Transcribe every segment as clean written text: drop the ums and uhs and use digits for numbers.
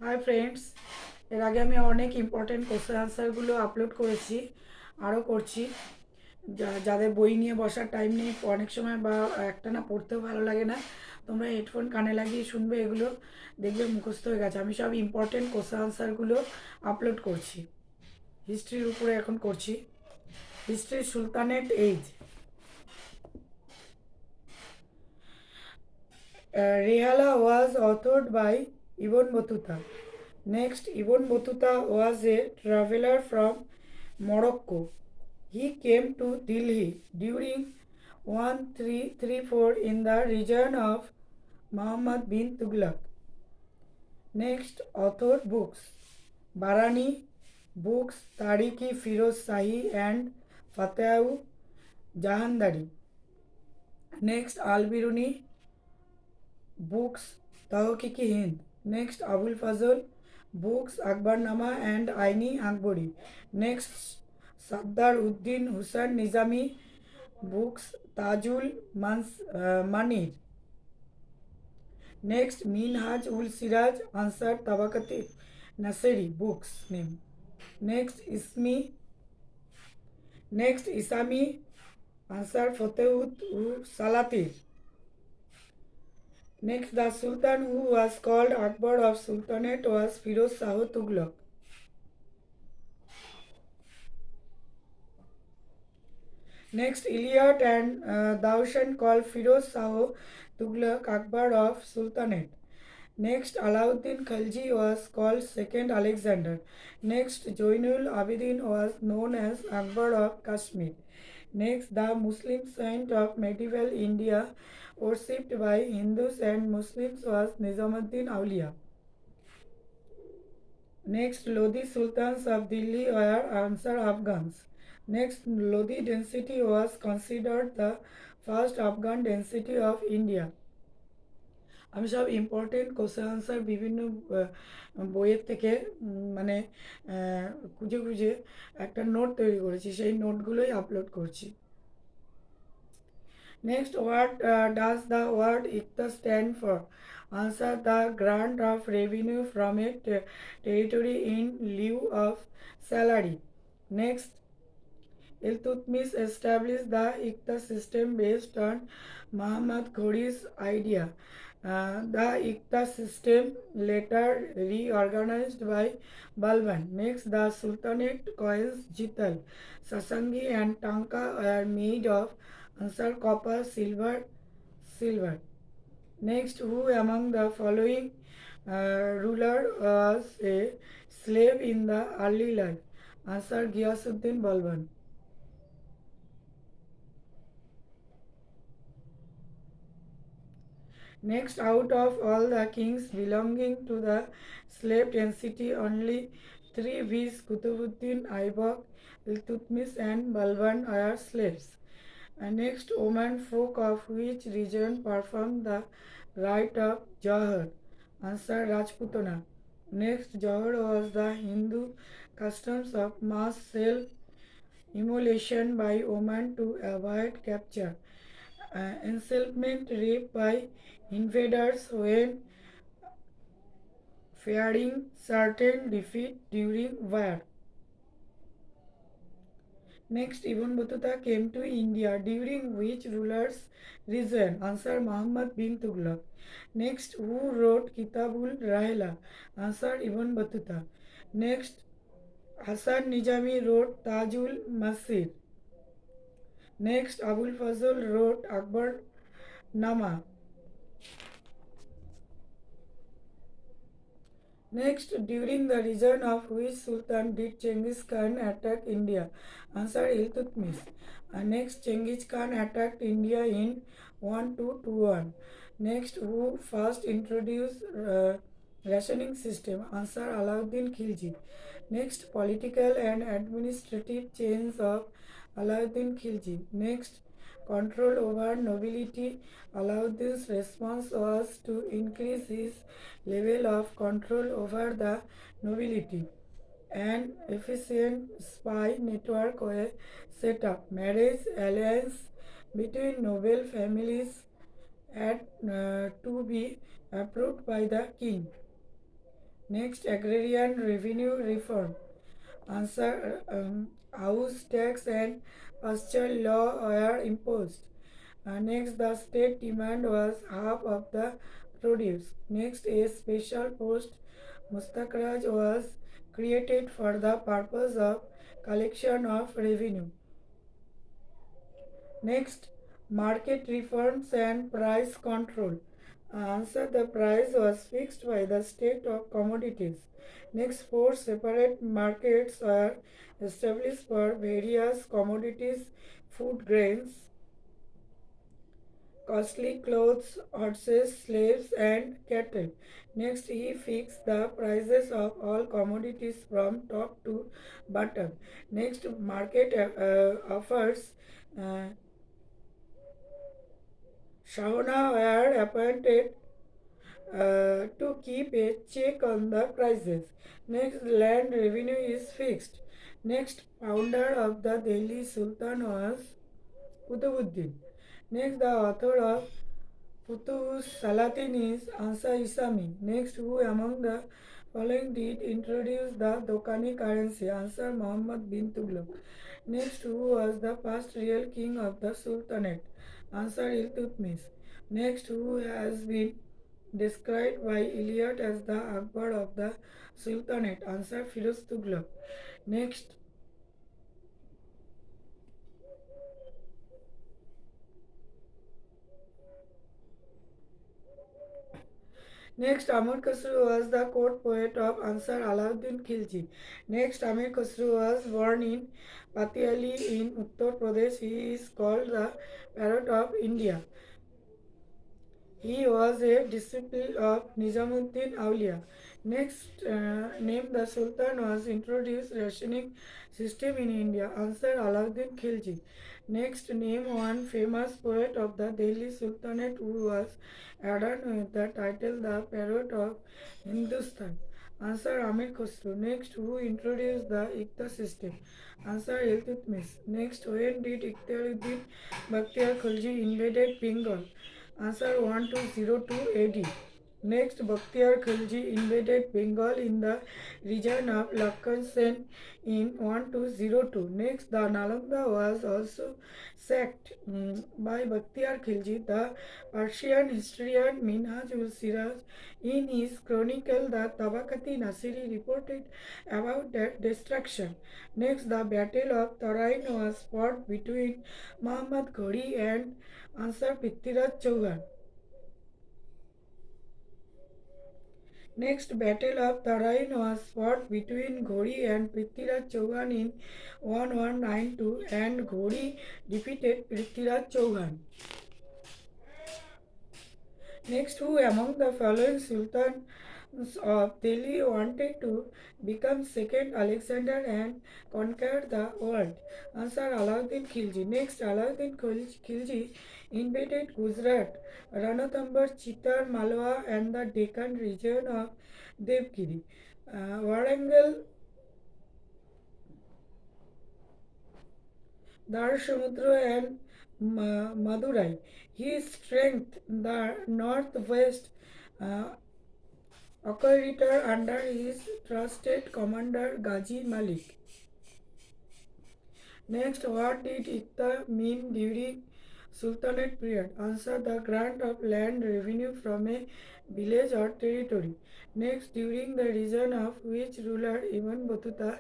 Hi friends, এর আগে আমি অনেক ইম্পর্টেন্ট কোশ্চেন আনসারগুলো আপলোড করেছি, আরও করছি। যাদের বই নিয়ে বসার টাইম নেই, অনেক সময় বা একটা না পড়তেও ভালো লাগে না, তোমরা হেডফোন কানে লাগিয়ে শুনবে, এগুলো দেখবে মুখস্থ হয়ে গেছে। আমি সব ইম্পর্টেন্ট কোশ্চেন আনসারগুলো আপলোড করছি। হিস্ট্রির উপরে এখন করছি। History sultanate age. Rehala was authored by Ibn Battuta. Next, Ibn Battuta was a traveler from Morocco. He came to Delhi during 1334 in the region of Muhammad bin Tughlaq. Next, author books. Barani books Tariki Firoz Shahi and Fateh Jahandari. Next, Al Biruni books Tahqiq Hind. Next, Abul Fazl books Akbarnama and Aini Akbari. Next, Sardar Uddin Hussain Nizami books Tajul Manir. Next, Minhaj ul Siraj Ansar Tabakati Nasiri books name. Next, Isami Ansar Fatehut Salatir. Next, the Sultan who was called Akbar of Sultanate was Firoz Shah Tughlaq. Next, Iliad and Daushan called Firoz Shah Tughlaq Akbar of Sultanate. Next, Alauddin Khalji was called Second Alexander. Next, Joinul Abidin was known as Akbar of Kashmir. Next, the Muslim saint of medieval India, worshipped by Hindus and Muslims, was Nizamuddin Auliya. Next, Lodi Sultans of Delhi were Ansar Afghans. Next, Lodi density was considered the first Afghan density of India. আমি সব important question answer বিভিন্ন বইয়ের থেকে মানে খুঁজে খুঁজে একটা note তৈরি করেছি, সেই নোটগুলোই আপলোড করছি। Next, what does the word iqta stand for? Answer, the grant of revenue from a territory in lieu of salary. Next, Iltutmish established the Iqta system based on Muhammad Ghori's idea. The Iqta system later reorganized by Balban. Next, the Sultanate coins Jital, Sasangi and Tanka were made of Ansar copper, silver. Next, who among the following ruler was a slave in the early life? Answer, Ghiyasuddin Balban. Next, out of all the kings belonging to the slave density, only three, viz. Kutubuddin Aibak, Iltutmish and Balban, are slaves. And next, Oman folk of which region performed the rite of Johar? Answer, Rajputana. Next, Johar was the Hindu customs of mass self-immolation by Oman to avoid capture. Enslavement, rape by invaders when fearing certain defeat during war. Next, Ibn Battuta came to India during which ruler's reign? Answer, Muhammad bin Tughlaq. Next, who wrote Kitabul Rahela? Answer, Ibn Battuta. Next, Hassan Nizami wrote Tajul Masir. Next, Abul Fazl wrote Akbar Nama. Next, during the reign of which Sultan did Genghis Khan attack India? Answer, Iltutmish. Next, Genghis Khan attacked India in 1221. Next, who first introduced rationing system? Answer, Alauddin Khilji. Next, political and administrative change of Alauddin Khilji. Next, control over nobility. Alauddin's response was to increase his level of control over the nobility. An efficient spy network was set up. Marriage alliance between noble families had to be approved by the king. Next, agrarian revenue reform. Answer, house tax and pasture law were imposed. Next, the state demand was half of the produce. Next, a special post Mustakraj was created for the purpose of collection of revenue. Next, market reforms and price control. Answer, the price was fixed by the state of commodities. Next, four separate markets are established for various commodities, food grains, costly clothes, horses, slaves, and cattle. Next, he fixed the prices of all commodities from top to bottom. Next, market offers uh, Shahona were appointed to keep a check on the prices. Next, land revenue is fixed. Next, founder of the Delhi Sultan was Qutbuddin. Next, the author of Futuhus Salatin is Ansa Isami. Next, who among the following did introduce the Dokani currency? Answer, Muhammad bin Tughlaq. Next, who was the first real king of the Sultanate? Answer, Iltutmish. Next, who has been described by Eliot as the Akbar of the Sultanate? Answer, Firoz Tughlaq. Next, Next, Amir Khusro was the court poet of Ansar Alauddin Khilji. Next, Amir Khusro was born in Patiali in Uttar Pradesh. He is called the parrot of India. He was a disciple of Nizamuddin Aulia. Next, name the Sultan was introduced rationing system in India. Answer, Alauddin Khilji. Next, name one famous poet of the Delhi Sultanate who was added with the title The Parrot of Hindustan. Answer, Amir Khusro. Next, who introduced the Ikta system? Answer, Iltutmish. Next, when did Ikhtiaruddin Bakhtiar Khilji invaded Bengal? Answer, 1202 AD. Next, Bakhtiar Khilji invaded Bengal in the region of Lakhan Sen in 1202. Next, the Nalanda was also sacked by Bakhtiar Khilji. The Persian historian Minhaj ul Siraj, in his chronicle, the Tabakati Nasiri, reported about that destruction. Next, the Battle of Tarain was fought between Muhammad Ghori and Ansar Prithviraj Chauhan. Next, Battle of Tarain was fought between Ghori and Prithviraj Chauhan in 1192 and Ghori defeated Prithviraj Chauhan. Next, who among the following sultans of Delhi wanted to become second Alexander and conquer the world? Answer, Alauddin Khilji. Next, Alauddin Khilji invaded Gujarat, Ranthambore, Chitar, Malwa and the Deccan region of Devgiri. Warangal, Darsamudra and Madurai. He strengthened the northwest uh, operator under his trusted commander Ghazi Malik. Next, what did Ikta mean during Sultanate period? Answer, the grant of land revenue from a village or territory. Next, during the reign of which ruler Ibn Battuta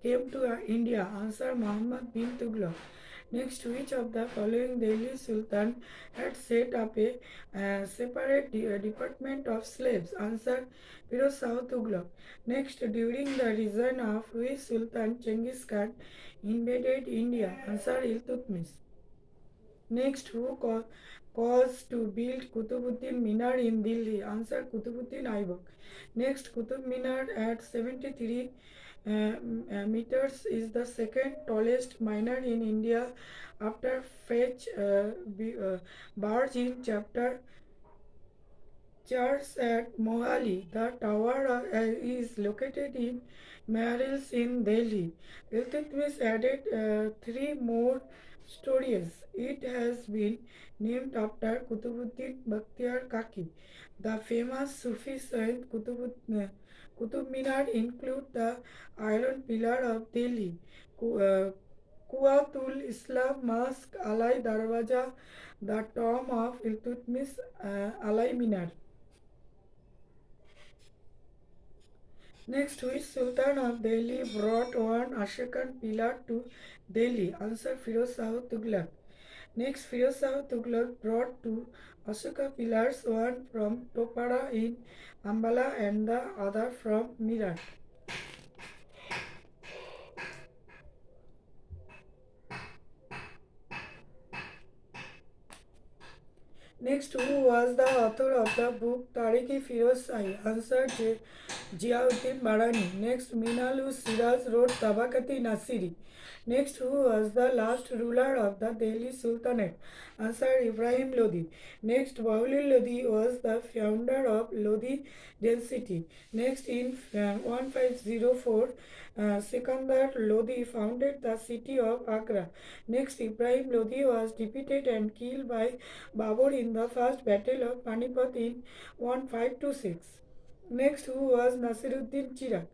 came to India? Answer, Muhammad bin Tughlaq. Next, which of the following Delhi Sultan had set up a separate department of slaves? Answer, Firoz Shah Tughlaq. Next, during the reign of which Sultan Genghis Khan invaded India? Answer, Iltutmish. Next, who caused to build Kutubuddin Minar in Delhi? Answer, Kutubuddin Aibak. Next, Kutub Minar at 73 meters is the second tallest miner in India after Fetch Barge in chapter Church at Mohali. The tower is located in Marils in Delhi. Iltutmish added three more stories. It has been named after Kutubuddin Bakhtiar Kaki. The famous Sufi saint Qutub Minar include the Iron Pillar of Delhi, Quwatul Islam Mosque, Alai Darwaja, the tomb of Iltutmish, Alai Minar. Next, which Sultan of Delhi brought one Ashokan pillar to Delhi? Answer, Firoz Shah Tughlaq. Next, Firoz Shah Tughlaq brought two Ashoka pillars, one from Topara in Ambala and the other from Mirat. Next, who was the author of the book Tariq-e Firoz Shahi? Answer, Ziauddin Barani. Next, Minal Siraj wrote Tabaqat-e Nasiri. Next, who was the last ruler of the Delhi Sultanate? Answer, Ibrahim Lodi. Next, Bahulul Lodi was the founder of Lodi dynasty. Next, in 1504, Sikandar Lodi founded the city of Agra. Next, Ibrahim Lodi was defeated and killed by Babur in the first battle of Panipat in 1526. Next, who was Nasiruddin Chirag?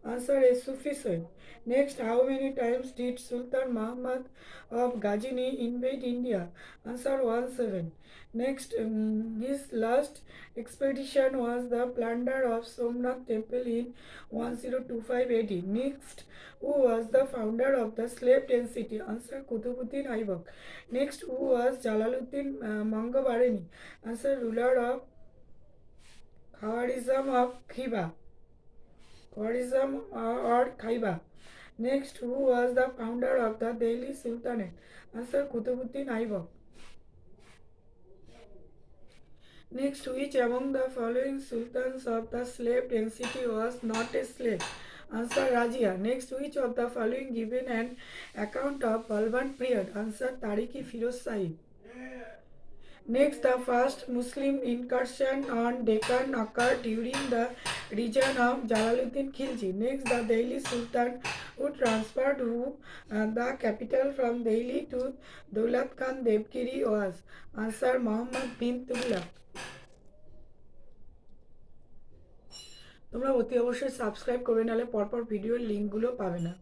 Answer, is Sufi saint. Next, how many times did Sultan Muhammad of Ghazni invade India? Answer, 17. Next, his last expedition was the plunder of Somnath temple in 1025 AD. Next, who was the founder of the slave dynasty? Answer, Kutubuddin Aibak. Next, who was Jalaluddin Mangabarani? Answer, ruler of Khawarizm of Khiva. Khawarizm or Khaiba. Next, who was the founder of the Delhi Sultanate? Answer, Kutubuddin Aibak. Next, which among the following sultans of the slave dynasty was not a slave? Answer, Rajia. Next, which of the following given an account of Balban period? Answer, Tariq-e Firoz Shahi. Next, the first Muslim incursion on Deccan occurred during the region of Jalaluddin Khilji. Next, the Delhi Sultan who transferred the capital from Delhi to Daulat Khan Devgiri was. Answer, Muhammad bin Tughlaq. তোমরা অতি অবশ্যই subscribe করবে, নাহলে পরপর ভিডিওর লিঙ্কগুলো পাবে না।